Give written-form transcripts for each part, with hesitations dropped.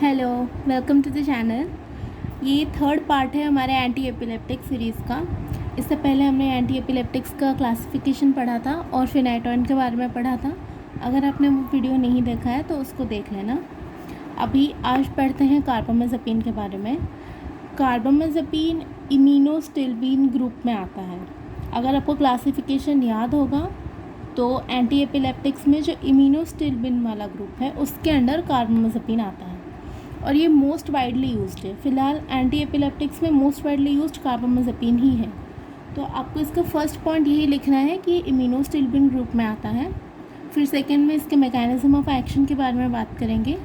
Hello, welcome to the channel. ये third part है हमारे एंटी एपिलेप्टिक सीरीज़ का। इससे पहले हमने एंटी एपिलेप्टिक्स का क्लासिफिकेशन पढ़ा था और फिनाइटोइन के बारे में पढ़ा था। अगर आपने वो वीडियो नहीं देखा है तो उसको देख लेना। अभी आज पढ़ते हैं कार्बामेज़ेपिन के बारे में। कार्बामेज़ेपिन इम्यूनोस्टिल्बिन ग्रुप में आता है। अगर आपको क्लासिफिकेशन याद होगा तो एंटी एपिलेप्टिक्स में जो इम्यूनोस्टिल्बिन वाला ग्रुप है उसके अंडर कार्बामेज़ेपिन आता है और ये मोस्ट वाइडली यूज्ड है। फ़िलहाल एंटी एपिलेप्टिक्स में मोस्ट वाइडली यूज्ड कार्बामेज़ेपिन ही है। तो आपको इसका फर्स्ट पॉइंट यही लिखना है कि इम्यूनोस्टिल्बिन ग्रुप में आता है। फिर सेकंड में इसके मैकेनिज्म ऑफ एक्शन के बारे में बात करेंगे।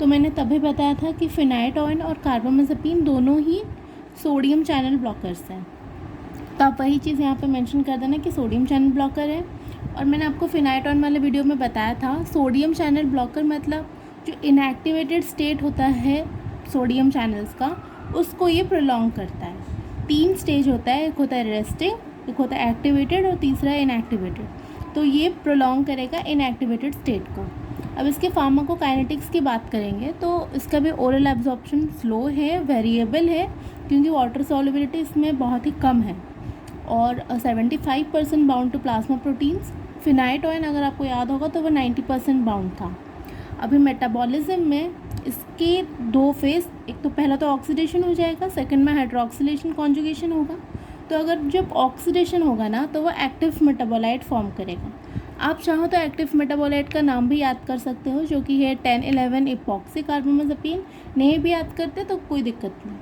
तो मैंने तभी बताया था कि फिनाइटोइन और कार्बामेज़ेपिन दोनों ही सोडियम चैनल ब्लॉकर्स हैं। तो आप वही चीज़ यहाँ पे मेंशन कर देना कि सोडियम चैनल ब्लॉकर है। और मैंने आपको फिनाइटोइन वाले वीडियो में बताया था सोडियम चैनल ब्लॉकर मतलब जो इनएक्टिवेटेड स्टेट होता है सोडियम चैनल्स का उसको ये प्रोलॉन्ग करता है। 3 स्टेज होता है, एक होता है रेस्टिंग, एक होता है एक्टिवेटेड और तीसरा है इनएक्टिवेटेड। तो ये प्रोलॉन्ग करेगा इनएक्टिवेटेड स्टेट को। अब इसके फार्माकोकाइनेटिक्स की बात करेंगे तो इसका भी ओरल एब्जॉर्प्शन स्लो है, वेरिएबल है क्योंकि वाटर सॉल्युबिलिटी इसमें बहुत ही कम है और 75% बाउंड टू प्लाज्मा प्रोटीन्स। फिनाइटोइन अगर आपको याद होगा तो वो 90% बाउंड था। अभी मेटाबॉलिज्म में इसके 2 फेज, एक तो पहला तो ऑक्सीडेशन हो जाएगा, सेकंड में हाइड्रोक्सिलेशन कॉन्जुगेशन होगा। तो अगर जब ऑक्सीडेशन होगा ना तो वो एक्टिव मेटाबोलाइट फॉर्म करेगा। आप चाहो तो एक्टिव मेटाबोलाइट का नाम भी याद कर सकते हो जो कि है 10-11 इपॉक्सी कार्बामेज़ेपिन। नहीं भी याद करते तो कोई दिक्कत नहीं।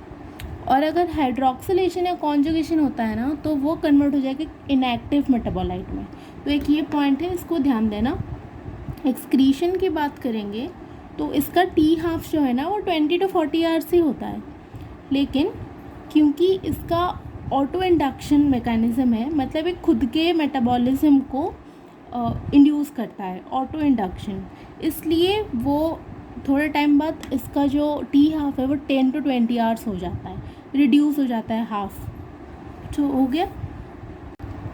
और अगर हाइड्रोक्सिलेशन या कॉन्जुगेशन होता है ना तो वो कन्वर्ट हो जाएगा इनएक्टिव मेटाबोलाइट में। तो एक ये पॉइंट है, इसको ध्यान देना। एक्सक्रीशन की बात करेंगे तो इसका टी हाफ जो है ना वो 20 to 40 आवर्स ही होता है, लेकिन क्योंकि इसका ऑटो इंडक्शन मैकेनिज्म है, मतलब एक खुद के मेटाबॉलिज्म को इंड्यूस करता है, ऑटो इंडक्शन, इसलिए वो थोड़े टाइम बाद इसका जो टी हाफ है वो 10 to 20 आवर्स हो जाता है, रिड्यूस हो जाता है हाफ। तो हो गया।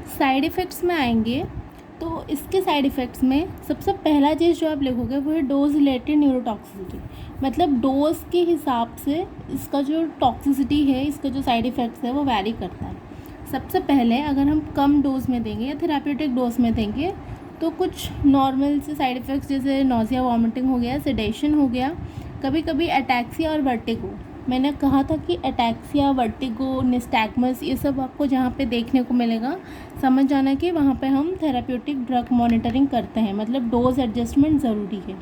साइड इफ़ेक्ट्स में आएंगे तो इसके साइड इफ़ेक्ट्स में सबसे पहला चीज़ जो आप लिखोगे वो है डोज रिलेटेड न्यूरोटॉक्सिसिटी। मतलब डोज के हिसाब से इसका जो टॉक्सिसिटी है, इसका जो साइड इफ़ेक्ट्स है वो वैरी करता है। सबसे पहले अगर हम कम डोज में देंगे या थेराप्यूटिक डोज में देंगे तो कुछ नॉर्मल से साइड इफ़ेक्ट्स जैसे नोज़िया, वॉमिटिंग हो गया, सेडेशन हो गया, कभी कभी अटैक्सिया और वर्टिगो। मैंने कहा था कि अटैक्सिया, वर्टिगो, निस्टैग्मस ये सब आपको जहाँ पे देखने को मिलेगा समझ जाना कि वहाँ पे हम थेराप्यूटिक ड्रग मॉनिटरिंग करते हैं, मतलब डोज एडजस्टमेंट ज़रूरी है।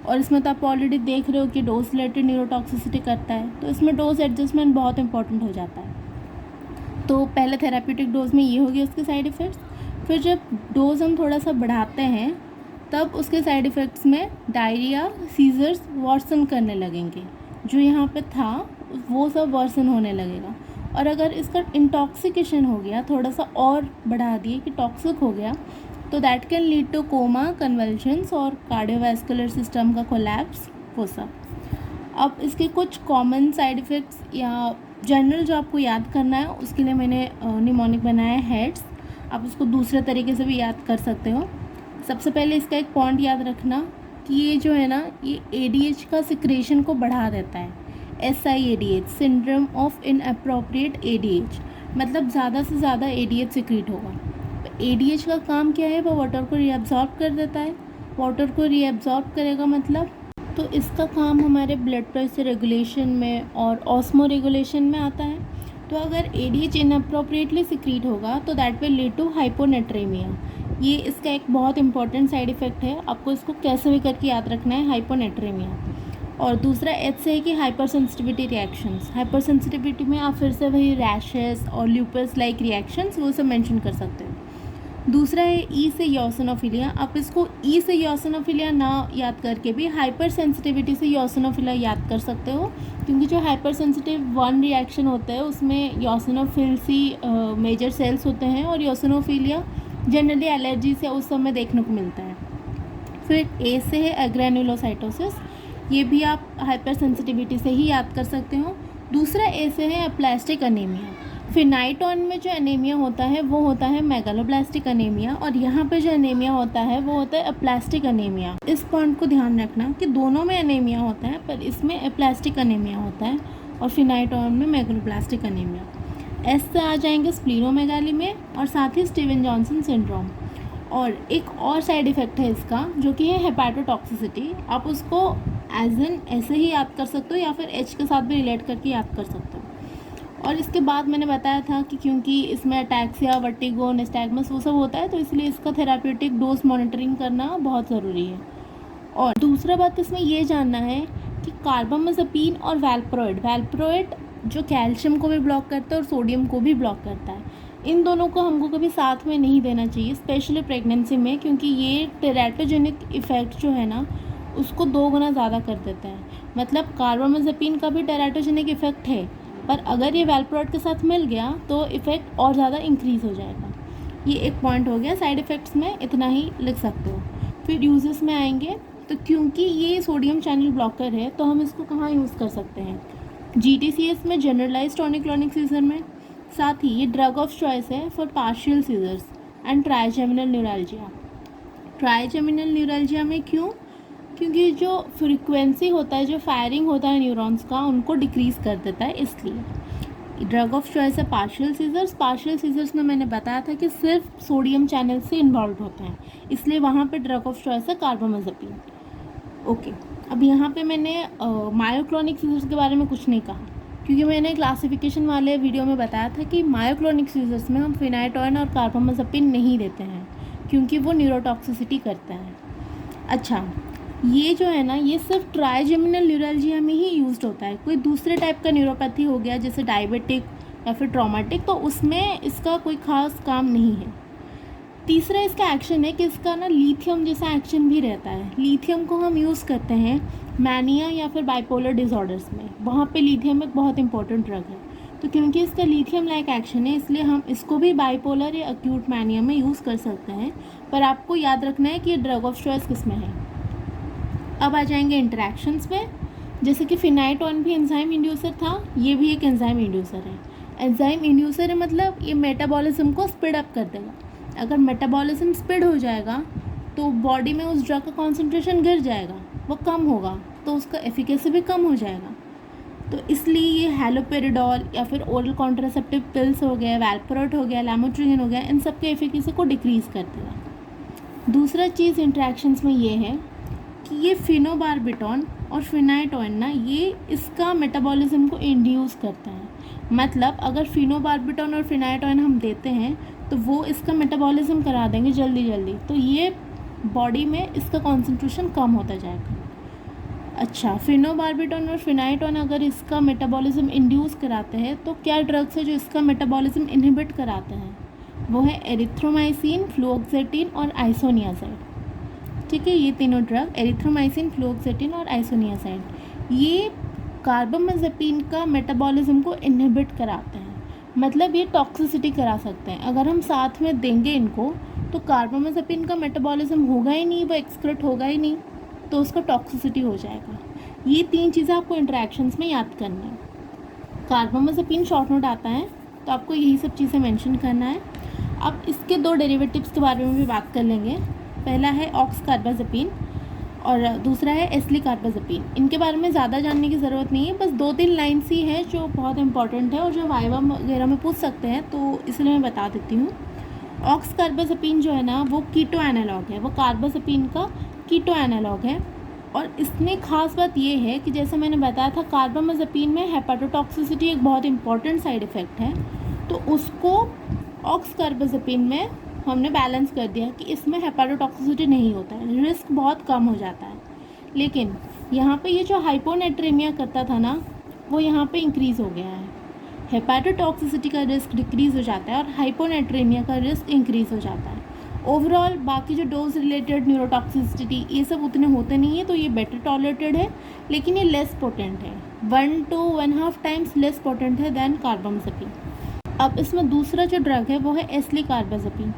और इसमें तो आप ऑलरेडी देख रहे हो कि डोज रिलेटेड न्यूरोटॉक्सिसिटी करता है, तो इसमें डोज एडजस्टमेंट बहुत इंपॉर्टेंट हो जाता है। तो पहले थेराप्यूटिक डोज में ये होगी उसके साइड इफ़ेक्ट्स। फिर जब डोज हम थोड़ा सा बढ़ाते हैं तब उसके साइड इफ़ेक्ट्स में डायरिया, सीजर्स वर्सन करने लगेंगे। जो यहाँ पे था वो सब वर्सन होने लगेगा। और अगर इसका इंटॉक्सिकेशन हो गया, थोड़ा सा और बढ़ा दिए कि टॉक्सिक हो गया, तो that can lead two comma, convulsions और कार्डियोवैस्कुलर सिस्टम का कोलैप्स, वो सब। अब इसके कुछ कॉमन साइड इफ़ेक्ट्स या जनरल जो आपको याद करना है उसके लिए मैंने निमोनिक बनाया है हेड्स। आप उसको दूसरे तरीके से भी याद कर सकते हो। सबसे पहले इसका एक पॉइंट याद रखना कि ये जो है ना ये ADH का सिक्रेशन को बढ़ा देता है। SIADH, syndrome of inappropriate ADH, मतलब ज़्यादा से ज़्यादा ADH सिक्रीट होगा। तो ADH का काम क्या है, वो वाटर को रीअब्जॉर्ब कर देता है। वाटर को रीअब्जॉर्ब करेगा मतलब, तो इसका काम हमारे ब्लड प्रेशर रेगुलेशन में और ऑस्मो रेगुलेशन में आता है। तो अगर ADH इनअप्रोप्रिएटली सिक्रीट होगा तो that will lead to hyponatremia. ये इसका एक बहुत इंपॉर्टेंट साइड इफ़ेक्ट है, आपको इसको कैसे भी करके याद रखना है, हाइपोनेट्रेमिया। और दूसरा H से है कि hyper sensitivity reactions. Hyper sensitivity में आप फिर से वही रैशेस और ल्यूपस लाइक रिएक्शंस वो सब मेंशन कर सकते हो। दूसरा है E से योसिनोफिलिया। आप इसको E से योसिनोफिलिया ना याद करके भी हाइपर सेंसिटिविटी से योसिनोफिलिया याद कर सकते हो, क्योंकि जो हाइपर सेंसिटिव 1 रिएक्शन होता है उसमें योसिनोफिल सी मेजर सेल्स होते हैं और योसिनोफिलिया जनरली एलर्जी से उस समय देखने को मिलता है। फिर A से है एग्रेनुलोसाइटोसिस। ये भी आप हाइपर सेंसिटिविटी से ही याद कर सकते हो। दूसरा A से है एप्लास्टिक अनीमिया। फिनाइटोन में जो एनीमिया होता है वो होता है मेगालोब्लास्टिक एनीमिया, और यहाँ पे जो एनीमिया होता है वो होता है एप्लास्टिक एनीमिया। इस पॉइंट को ध्यान रखना कि दोनों में एनीमिया होता है, पर इसमें एप्लास्टिक एनीमिया होता है और फिनाइटोन में मेगालोब्लास्टिक एनीमिया। एस से आ जाएंगे स्प्लीनोमेगाली में, और साथ ही स्टीवन जॉनसन सिंड्रोम। और एक और साइड इफ़ेक्ट है इसका जो कि है हेपाटोटॉक्सिसिटी। आप उसको एज एन ऐसे ही याद कर सकते हो या फिर एच के साथ भी रिलेट करके याद कर सकते हो। और इसके बाद मैंने बताया था कि क्योंकि इसमें अटैक्सिया, वर्टिगो, निस्टैग्मस वो सब होता है, तो इसलिए इसका थेराप्यूटिक डोज मॉनिटरिंग करना बहुत ज़रूरी है। और दूसरा बात इसमें ये जानना है कि कार्बामेज़ेपिन और वैल्प्रोइड जो कैल्शियम को भी ब्लॉक करता है और सोडियम को भी ब्लॉक करता है, इन दोनों को हमको कभी साथ में नहीं देना चाहिए, स्पेशली प्रेगनेंसी में, क्योंकि ये टेराटोजेनिक इफ़ेक्ट जो है ना उसको 2 गुना ज़्यादा कर देता है। मतलब कार्बामेज़ेपिन का भी टेराटोजेनिक इफ़ेक्ट है, पर अगर ये वैल्प्रोइड के साथ मिल गया तो इफ़ेक्ट और ज़्यादा इंक्रीज़ हो जाएगा। ये एक पॉइंट हो गया। साइड इफ़ेक्ट्स में इतना ही लिख सकते हो। फिर यूजेस में आएंगे तो क्योंकि ये सोडियम चैनल ब्लॉकर है तो हम इसको कहाँ यूज़ कर सकते हैं, GTCS में, जनरलाइज टॉनिक-क्लॉनिक सीजर में। साथ ही ये ड्रग ऑफ चॉइस है for partial seizures and trigeminal neuralgia. Trigeminal neuralgia में क्यों? क्योंकि जो फ्रीक्वेंसी होता है, जो फायरिंग होता है न्यूरॉन्स का, उनको डिक्रीज़ कर देता है, इसलिए ड्रग ऑफ चॉइस है पार्शियल सीजर्स। पार्शियल सीजर्स में मैंने बताया था कि सिर्फ सोडियम चैनल से इन्वॉल्व होते हैं, इसलिए वहाँ पे ड्रग ऑफ चॉइस है कार्बामेज़ेपिन। ओके, अब यहाँ पे मैंने मायोक्लोनिक सीजर्स के बारे में कुछ नहीं कहा, क्योंकि मैंने क्लासिफिकेशन वाले वीडियो में बताया था कि मायोक्लोनिक सीजर्स में हम फिनाइटोइन और कार्बामेज़ेपिन नहीं देते हैं क्योंकि वो न्यूरोटॉक्सिसिटी करता है। अच्छा, ये जो है ना ये सिर्फ ट्राइजेमिनल न्यूरल्जिया में ही यूज्ड होता है। कोई दूसरे टाइप का न्यूरोपैथी हो गया जैसे डायबिटिक या फिर ट्रॉमेटिक, तो उसमें इसका कोई खास काम नहीं है। तीसरा इसका एक्शन है कि इसका ना लिथियम जैसा एक्शन भी रहता है। लिथियम को हम यूज़ करते हैं मैनिया या फिर बाइपोलर डिसऑर्डर्स में, वहाँ पे लिथियम एक बहुत इंपॉर्टेंट ड्रग है। तो क्योंकि इसका लिथियम लाइक एक्शन है इसलिए हम इसको भी बाइपोलर या अक्यूट मैनिया में यूज़ कर सकते हैं, पर आपको याद रखना है कि ये ड्रग ऑफ चॉइस किस में है। अब आ जाएंगे इंटरेक्शंस पे, जैसे कि फिनाइटोन भी एंजाइम इंड्यूसर था, ये भी एक एंजाइम इंड्यूसर है। एंजाइम इंड्यूसर है मतलब ये मेटाबॉलिज्म को स्पीड अप कर देगा। अगर मेटाबॉलिज्म स्पीड हो जाएगा तो बॉडी में उस ड्रग का कॉन्सेंट्रेशन गिर जाएगा, वो कम होगा, तो उसका एफिकेसी भी कम हो जाएगा। तो इसलिए ये हैलोपेरिडोल या फिर ओरल कॉन्ट्रासेप्टिव पिल्स हो गया, वैल्प्रोइड हो गया, लैमोट्रिगिन हो गया, इन सब के एफिकेसी को डिक्रीज़ कर देगा। दूसरा चीज़ इंट्रैक्शंस में ये है कि ये फिनोबार्बिटॉन और फिनाइटोइन ना ये इसका मेटाबॉलिज्म को इंड्यूस करता है। मतलब अगर फिनोबार्बिटॉन और फिनाइटोइन हम देते हैं तो वो इसका मेटाबॉलिज्म करा देंगे जल्दी, तो ये बॉडी में इसका कॉन्सेंट्रेशन कम होता जाएगा। अच्छा, फिनोबार्बिटॉन और फिनाइटोइन अगर इसका मेटाबॉलिज्म इंड्यूस कराते हैं तो क्या ड्रग्स है जो इसका मेटाबॉलिज्म इनहिबिट कराते हैं? वो है एरिथ्रोमाइसिन, फ्लुओक्सेटिन और आइसोनियाजाइड। ठीक है, ये तीनों ड्रग एरिथ्रोमाइसिन, फ्लुओक्सेटिन और आइसोनियाजाइड ये कार्बामेज़ेपिन का मेटाबॉलिज्म को इनहिबिट कराते हैं। मतलब ये टॉक्सिसिटी करा सकते हैं। अगर हम साथ में देंगे इनको तो कार्बामेज़ेपिन का मेटाबॉलिज्म होगा ही नहीं, वो एक्सक्रेट होगा ही नहीं, तो उसका टॉक्सिसिटी हो जाएगा। ये 3 चीज़ें आपको इंटरेक्शंस में याद करना है। कार्बामेज़ेपिन शॉर्ट नोट आता है तो आपको यही सब चीज़ें मेंशन करना है। अब इसके 2 डेरिवेटिव्स के बारे में भी बात कर लेंगे। पहला है ऑक्स कार्बाज़ेपिन और दूसरा है एस्ली कार्बाज़ेपिन। इनके बारे में ज़्यादा जानने की ज़रूरत नहीं है, बस 2-3 लाइन्स ही है जो बहुत इंपॉर्टेंट है और जो वाइवा वगैरह में पूछ सकते हैं, तो इसलिए मैं बता देती हूँ। ऑक्स कार्बाज़ेपिन जो है ना वो कीटो एनालॉग है, वो कार्बाज़ेपिन का कीटो एनालॉग है। और इसमें ख़ास बात ये है कि जैसे मैंने बताया था कार्बामेज़ेपिन में हेपाटोटॉक्सिसिटी एक बहुत इंपॉर्टेंट साइड इफ़ेक्ट है, तो उसको ऑक्स कार्बाज़ेपिन में हमने बैलेंस कर दिया कि इसमें हेपाटोटॉक्सिसिटी नहीं होता है, रिस्क बहुत कम हो जाता है। लेकिन यहाँ पे ये जो हाइपोनेट्रेमिया करता था ना वो यहाँ पे इंक्रीज़ हो गया है। हेपाटोटॉक्सिसिटी का रिस्क डिक्रीज़ हो जाता है और हाइपोनेट्रेमिया का रिस्क इंक्रीज़ हो जाता है। ओवरऑल बाकी जो डोज रिलेटेड न्यूरोटॉक्सिसिटी ये सब उतने होते नहीं है, तो ये बेटर टॉलरेटेड है, लेकिन ये लेस पोटेंट है, 1 to 1.5 टाइम्स लेस पोटेंट है दैन कार्बामेज़ेपिन। अब इसमें दूसरा जो ड्रग है वो है एस्ली कार्बाज़ेपिन।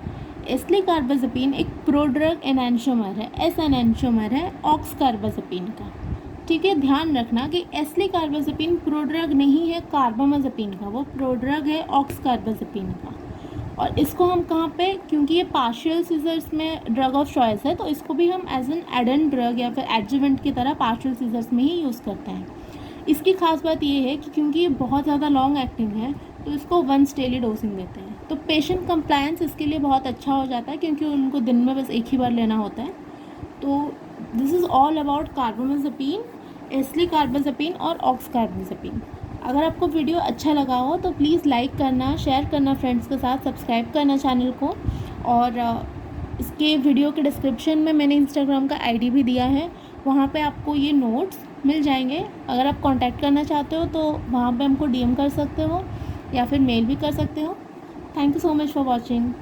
एस्ली कार्बाज़ेपिन एक प्रोड्रग एनांशियोमर है, एस एनांशियोमर है ऑक्स कार्बाज़ेपिन का। ठीक है, ध्यान रखना कि एस्लीकार्बाज़ेपिन प्रोड्रग नहीं है कार्बामाज़ेपिन का, वो प्रोड्रग है ऑक्सकार्बाज़ेपिन का। और इसको हम कहाँ पे, क्योंकि ये पार्शियल सीजर्स में ड्रग ऑफ चॉइस है, तो इसको भी हम एज एन एडेंट ड्रग या फिर एडजुवेंट की तरह पार्शियल सीजर्स में ही यूज़ करते हैं। इसकी खास बात ये है कि क्योंकि ये बहुत ज़्यादा लॉन्ग एक्टिंग है, तो इसको वंस डेली डोजिंग देते हैं, तो पेशेंट कंप्लायंस इसके लिए बहुत अच्छा हो जाता है, क्योंकि उनको दिन में बस एक ही बार लेना होता है। तो this is all about carbamazepine, eslicarbazepine और ऑक्सकार्बाज़ेपिन। अगर आपको वीडियो अच्छा लगा हो तो प्लीज़ लाइक करना, शेयर करना फ्रेंड्स के साथ, सब्सक्राइब करना चैनल को। और इसके वीडियो के डिस्क्रिप्शन में मैंने इंस्टाग्राम का आईडी भी दिया है, वहाँ पे आपको ये नोट्स मिल जाएंगे। अगर आप कांटेक्ट करना चाहते हो तो वहाँ पे हमको डीएम कर सकते हो या फिर मेल भी कर सकते हो। Thank you so much for watching.